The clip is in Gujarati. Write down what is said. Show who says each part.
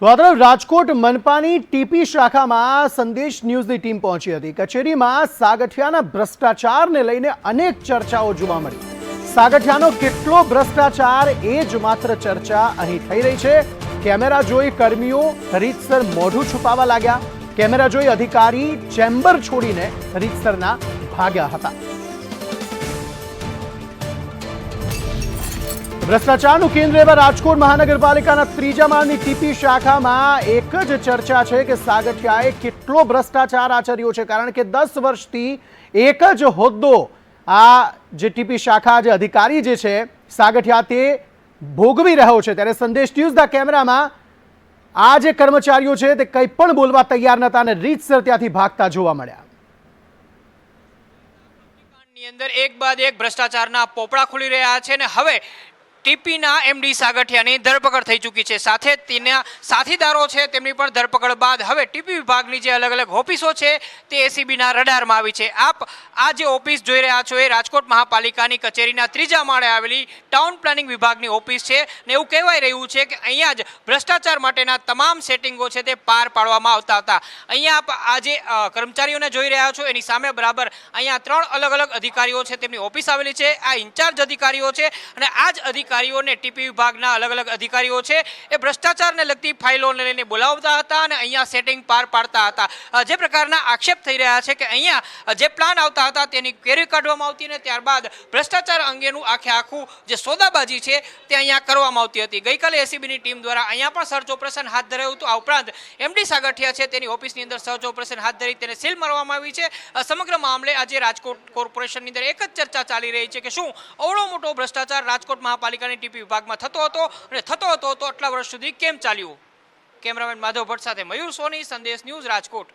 Speaker 1: તો આ તરફ રાજકોટ મનપાની ટીપી શાખામાં સંદેશ ન્યૂઝની ટીમ પહોંચી હતી। કચેરીમાં સાગઠિયાના ભ્રષ્ટાચારને લઈને અનેક ચર્ચાઓ જોવા મળી। સાગઠિયાનો કેટલો ભ્રષ્ટાચાર એ જ માત્ર ચર્ચા અહીં થઈ રહી છે। કેમેરા જોઈ કર્મીઓ રીતસર મોઢું છુપાવવા લાગ્યા। કેમેરા જોઈ અધિકારી ચેમ્બર છોડીને રીતસરના ભાગ્યા હતા। ભ્રષ્ટાચારનું કેન્દ્ર એવા રાજકોટ મહાનગરપાલિકાના ત્રીજા માળની ટીપી શાખામાં એક જ ચર્ચા છે કે સાગઠિયાએ કેટલો ભ્રષ્ટાચાર આચર્યો છે, કારણ કે 10 વર્ષથી એક જ હોદ્દો આ જે ટીપી શાખા જે અધિકારી જે છે સાગઠિયા તે ભોગવી રહ્યો છે। ત્યારે સંદેશ ન્યૂઝના કેમેરામાં આ જે કર્મચારીઓ છે તે કંઈ પણ બોલવા તૈયાર નહોતા અને રીતસર ત્યાંથી ભાગતા જોવા મળ્યા।
Speaker 2: ની અંદર એક બાદ એક ભ્રષ્ટાચારના પોપડા ખુલી રહ્યા છે ને હવે ટીપીના એમડી સાગઠિયાની ધરપકડ થઈ ચૂકી છે। સાથે તેના સાથીદારો છે તેમની પણ ધરપકડ બાદ હવે ટીપી વિભાગની જે અલગ અલગ ઓફિસો છે તે એસીબીના રડારમાં આવી છે। આપ આ જે ઓફિસ જોઈ રહ્યા છો એ રાજકોટ મહાપાલિકાની કચેરીના ત્રીજા માળે આવેલી ટાઉન પ્લાનિંગ વિભાગની ઓફિસ છે ને એવું કહેવાય રહ્યું છે કે અહીંયા જ ભ્રષ્ટાચાર માટેના તમામ સેટિંગો છે તે પાર પાડવામાં આવતા હતા। અહીંયા આપ આ જે કર્મચારીઓને જોઈ રહ્યા છો એની સામે બરાબર અહીંયા 3 અલગ અલગ અધિકારીઓ છે તેમની ઓફિસ આવેલી છે। આ ઇન્ચાર્જ અધિકારીઓ છે અને આ જ અધિકારીઓને ટીપી વિભાગના અલગ અલગ અધિકારીઓ છે એ ભ્રષ્ટાચારને લગતી ફાઇલોને લઈને બોલાવતા હતા અને અહીંયા સેટિંગ પાર પાડતા હતા। જે પ્રકારના આક્ષેપ થઈ રહ્યા છે કે અહીંયા જે પ્લાન આવતા હતા તેની ક્વેરી કાઢવામાં આવતી અને ત્યારબાદ ભ્રષ્ટાચાર અંગેનું આખું જે સોદાબાજી છે તે અહીંયા કરવામાં આવતી હતી। ગઈકાલે એસીબીની ટીમ દ્વારા અહીંયા પણ સર્ચ ઓપરેશન હાથ ધરાયું હતું। આ ઉપરાંત એમડી સાગઠિયા છે તેની ઓફિસની અંદર સર્ચ ઓપરેશન હાથ ધરી તેને સીલ મારવામાં આવી છે। સમગ્ર મામલે આજે રાજકોટ કોર્પોરેશનની અંદર એક જ ચર્ચા ચાલી રહી છે કે શું અવળો મોટો ભ્રષ્ટાચાર રાજકોટ મહાપાલિકાની ટીપી વિભાગમાં થતો હતો અને થતો હતો તો આટલા વર્ષ સુધી કેમ ચાલ્યું। કેમેરામેન માધવ ભટ્ટ સાથે મયુર સોની, સંદેશ ન્યૂઝ, રાજકોટ।